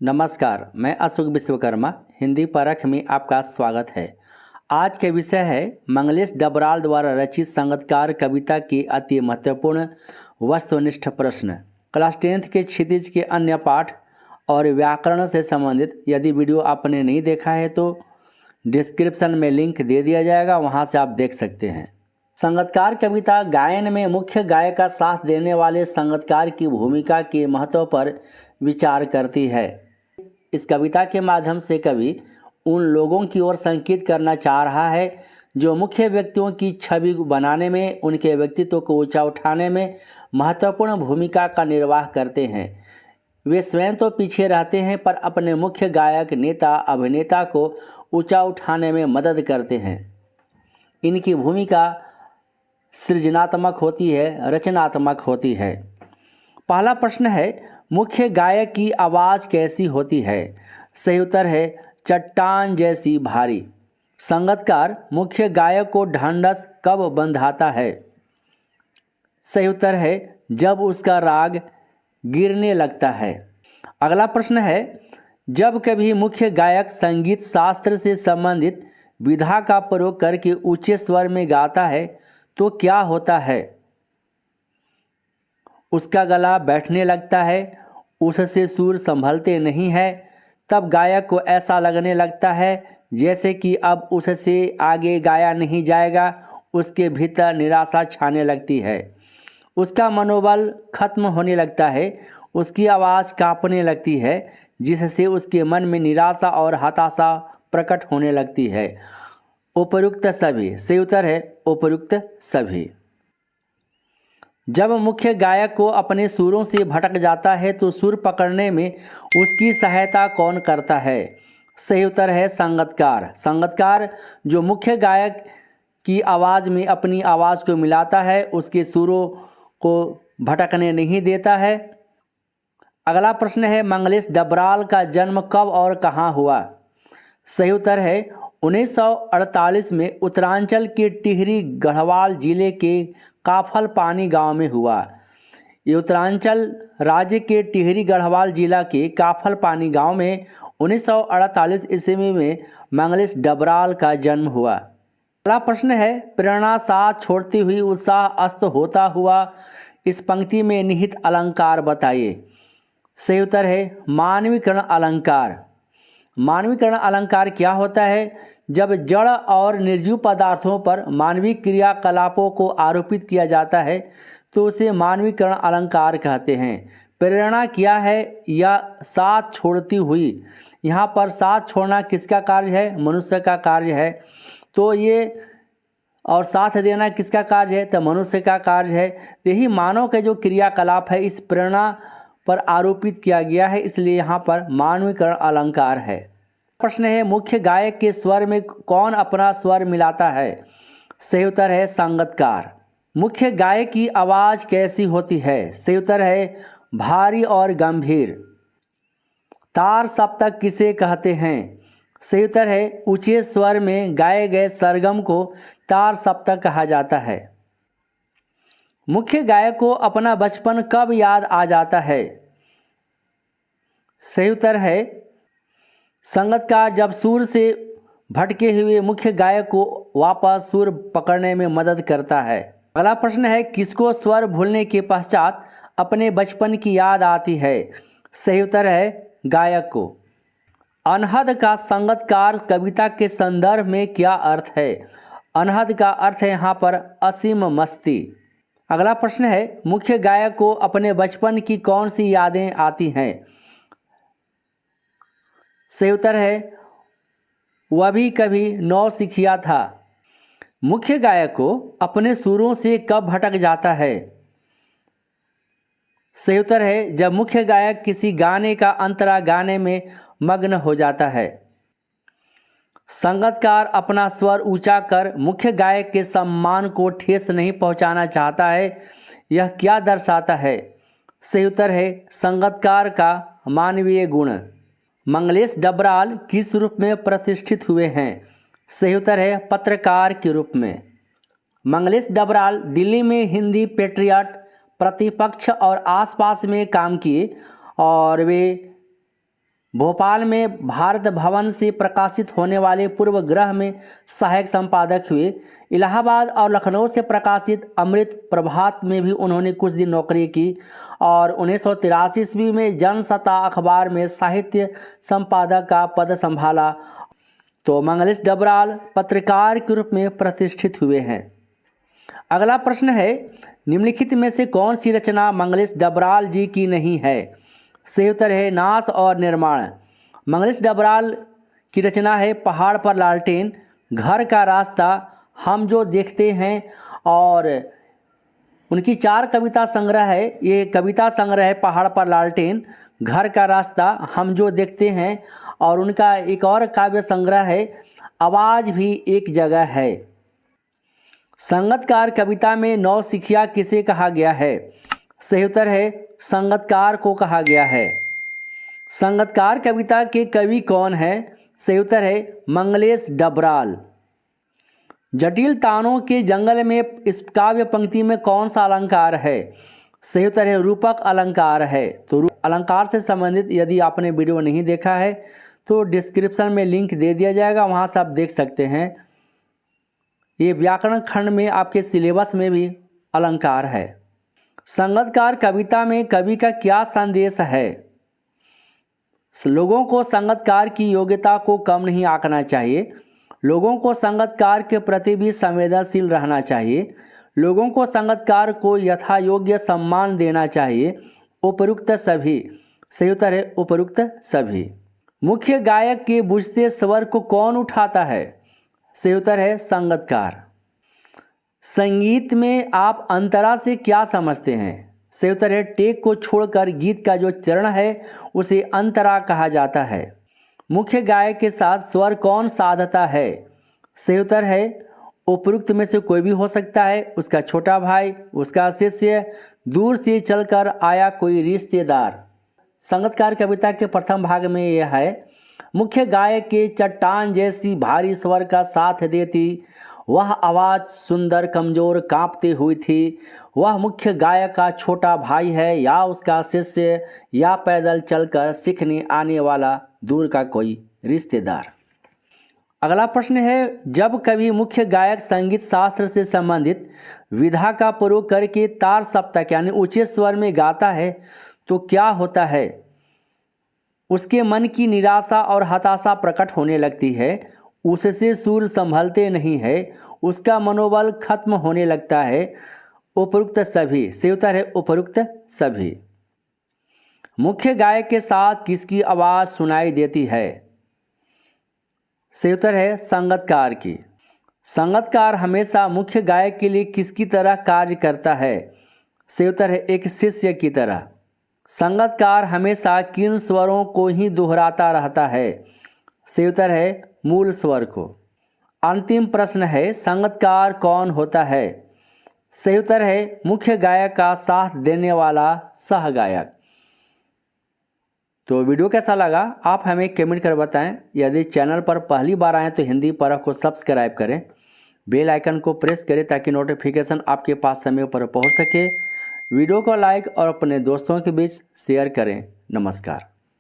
नमस्कार, मैं अशोक विश्वकर्मा हिंदी परख में आपका स्वागत है। आज के विषय है मंगलेश डबराल द्वारा रचित संगीतकार कविता के अति महत्वपूर्ण वस्तुनिष्ठ प्रश्न। क्लास 10th के क्षितिज के अन्य पाठ और व्याकरण से संबंधित यदि वीडियो आपने नहीं देखा है तो डिस्क्रिप्शन में लिंक दे दिया जाएगा, वहां से आप देख सकते हैं। संगीतकार कविता गायन में मुख्य गायक का साथ देने वाले संगीतकार की भूमिका के महत्व पर विचार करती है। इस कविता के माध्यम से कवि उन लोगों की ओर संकेत करना चाह रहा है जो मुख्य व्यक्तियों की छवि बनाने में, उनके व्यक्तित्व को ऊंचा उठाने में महत्वपूर्ण भूमिका का निर्वाह करते हैं। वे स्वयं तो पीछे रहते हैं पर अपने मुख्य गायक, नेता, अभिनेता को ऊंचा उठाने में मदद करते हैं। इनकी भूमिका सृजनात्मक होती है, रचनात्मक होती है। पहला प्रश्न है, मुख्य गायक की आवाज़ कैसी होती है? सही उत्तर है चट्टान जैसी भारी। संगीतकार मुख्य गायक को ढांढस कब बंधाता है? सही उत्तर है जब उसका राग गिरने लगता है। अगला प्रश्न है, जब कभी मुख्य गायक संगीत शास्त्र से संबंधित विधा का प्रयोग करके ऊंचे स्वर में गाता है तो क्या होता है? उसका गला बैठने लगता है, उससे सुर संभलते नहीं है। तब गायक को ऐसा लगने लगता है जैसे कि अब उससे आगे गाया नहीं जाएगा। उसके भीतर निराशा छाने लगती है, उसका मनोबल खत्म होने लगता है, उसकी आवाज़ कांपने लगती है, जिससे उसके मन में निराशा और हताशा प्रकट होने लगती है। उपयुक्त सभी। सही उत्तर है उपयुक्त सभी। जब मुख्य गायक को अपने सुरों से भटक जाता है तो सुर पकड़ने में उसकी सहायता कौन करता है? सही उत्तर है संगीतकार। संगीतकार जो मुख्य गायक की आवाज़ में अपनी आवाज़ को मिलाता है, उसके सुरों को भटकने नहीं देता है। अगला प्रश्न है, मंगलेश डबराल का जन्म कब और कहाँ हुआ? सही उत्तर है 1948 में उत्तरांचल के टिहरी गढ़वाल जिले के काफल पानी गांव में हुआ। ये उत्तरांचल राज्य के टिहरी गढ़वाल जिला के काफल पानी गांव में 1948 ईस्वी में मंगलेश डबराल का जन्म हुआ। अगला प्रश्न है, प्रेरणा साथ छोड़ती हुई उत्साह अस्त होता हुआ, इस पंक्ति में निहित अलंकार बताइए। सही उत्तर है मानवीकरण अलंकार। मानवीकरण अलंकार क्या होता है? जब जड़ और निर्जीव पदार्थों पर मानवीय क्रियाकलापों को आरोपित किया जाता है तो उसे मानवीकरण अलंकार कहते हैं। प्रेरणा क्या है? या साथ छोड़ती हुई। यहाँ पर साथ छोड़ना किसका कार्य है? मनुष्य का कार्य है। तो ये और साथ देना किसका कार्य है? तो मनुष्य का कार्य है। यही मानव का जो क्रियाकलाप है इस प्रेरणा पर आरोपित किया गया है, इसलिए यहाँ पर मानवीकरण अलंकार है। प्रश्न है, मुख्य गायक के स्वर में कौन अपना स्वर मिलाता है? सही उत्तर है संगीतकार। मुख्य गायक की आवाज़ कैसी होती है? सही उत्तर है भारी और गंभीर। तार सप्तक किसे कहते हैं? सही उत्तर है ऊंचे स्वर में गाए गए सरगम को तार सप्तक कहा जाता है। मुख्य गायक को अपना बचपन कब याद आ जाता है? सही उत्तर है संगीतकार जब सुर से भटके हुए मुख्य गायक को वापस सुर पकड़ने में मदद करता है। अगला प्रश्न है, किसको स्वर भूलने के पश्चात अपने बचपन की याद आती है? सही उत्तर है गायक को। अनहद का संगीतकार कविता के संदर्भ में क्या अर्थ है? अनहद का अर्थ है यहाँ पर असीम मस्ती। अगला प्रश्न है, मुख्य गायक को अपने बचपन की कौन सी यादें आती हैं? सही उत्तर है वह भी कभी नौसिखिया था। मुख्य गायक को अपने सुरों से कब भटक जाता है? सही उत्तर है जब मुख्य गायक किसी गाने का अंतरा गाने में मग्न हो जाता है। संगीतकार अपना स्वर ऊंचा कर मुख्य गायक के सम्मान को ठेस नहीं पहुंचाना चाहता है, यह क्या दर्शाता है? सही उत्तर है संगीतकार का मानवीय गुण। मंगलेश डबराल किस रूप में प्रतिष्ठित हुए हैं? सही उत्तर है पत्रकार के रूप में। मंगलेश डबराल दिल्ली में हिंदी पेट्रियट, प्रतिपक्ष और आसपास में काम किए और वे भोपाल में भारत भवन से प्रकाशित होने वाले पूर्व ग्रह में सहायक संपादक हुए। इलाहाबाद और लखनऊ से प्रकाशित अमृत प्रभात में भी उन्होंने कुछ दिन नौकरी की और 1983 ईस्वी में जनसत्ता अखबार में साहित्य संपादक का पद संभाला। तो मंगलेश डबराल पत्रकार के रूप में प्रतिष्ठित हुए हैं। अगला प्रश्न है, निम्नलिखित में से कौन सी रचना मंगलेश डबराल जी की नहीं है? सही उत्तर है नाश और निर्माण। मंगलेश डबराल की रचना है पहाड़ पर लालटेन, घर का रास्ता, हम जो देखते हैं और उनकी 4 कविता संग्रह है। ये कविता संग्रह है पहाड़ पर लालटेन, घर का रास्ता, हम जो देखते हैं और उनका एक और काव्य संग्रह है आवाज़ भी एक जगह है। संगतकार कविता में नौसिखिया किसे कहा गया है? सही उत्तर है संगतकार को कहा गया है। संगतकार कविता के कवि कौन है? सही उत्तर है मंगलेश डबराल। जटिल तानों के जंगल में इस काव्य पंक्ति में कौन सा अलंकार है? सही उत्तर है रूपक अलंकार है। तो अलंकार से संबंधित यदि आपने वीडियो नहीं देखा है तो डिस्क्रिप्शन में लिंक दे दिया जाएगा, वहाँ से आप देख सकते हैं। ये व्याकरण खंड में आपके सिलेबस में भी अलंकार है। संगतकार कविता में कवि का क्या संदेश है? लोगों को संगतकार की योग्यता को कम नहीं आंकना चाहिए, लोगों को संगतकार के प्रति भी संवेदनशील रहना चाहिए, लोगों को संगतकार को यथा योग्य सम्मान देना चाहिए। उपयुक्त सभी। सही उत्तर है उपयुक्त सभी। मुख्य गायक के बुझते स्वर को कौन उठाता है? सही उत्तर है संगतकार। संगीत में आप अंतरा से क्या समझते हैं? सही उत्तर है टेक को छोड़कर गीत का जो चरण है उसे अंतरा कहा जाता है। मुख्य गायक के साथ स्वर कौन साधता है? सही उत्तर है उपयुक्त में से कोई भी हो सकता है, उसका छोटा भाई, उसका शिष्य, दूर से चलकर आया कोई रिश्तेदार। संगतकार कविता के प्रथम भाग में यह है, मुख्य गायक के चट्टान जैसी भारी स्वर का साथ देती वह आवाज़ सुंदर कमज़ोर कांपती हुई थी। वह मुख्य गायक का छोटा भाई है या उसका शिष्य या पैदल चलकर सीखने आने वाला दूर का कोई रिश्तेदार। अगला प्रश्न है, जब कभी मुख्य गायक संगीत शास्त्र से संबंधित विधा का प्रयोग करके तार सप्तक यानी ऊंचे स्वर में गाता है तो क्या होता है? उसके मन की निराशा और हताशा प्रकट होने लगती है, उससे सुर संभलते नहीं है, उसका मनोबल खत्म होने लगता है। उपयुक्त सभी। सही उत्तर है उपयुक्त सभी। मुख्य गायक के साथ किसकी आवाज़ सुनाई देती है? सही उत्तर है संगतकार की। संगतकार हमेशा मुख्य गायक के लिए किसकी तरह कार्य करता है? सही उत्तर है एक शिष्य की तरह। संगतकार हमेशा किन स्वरों को ही दोहराता रहता है? सही उत्तर है मूल स्वर को। अंतिम प्रश्न है, संगतकार कौन होता है? सही उत्तर है मुख्य गायक का साथ देने वाला सहगायक। तो वीडियो कैसा लगा आप हमें कमेंट कर बताएं। यदि चैनल पर पहली बार आएँ तो हिंदी परख को सब्सक्राइब करें, बेल आइकन को प्रेस करें ताकि नोटिफिकेशन आपके पास समय पर पहुंच सके। वीडियो को लाइक और अपने दोस्तों के बीच शेयर करें। नमस्कार।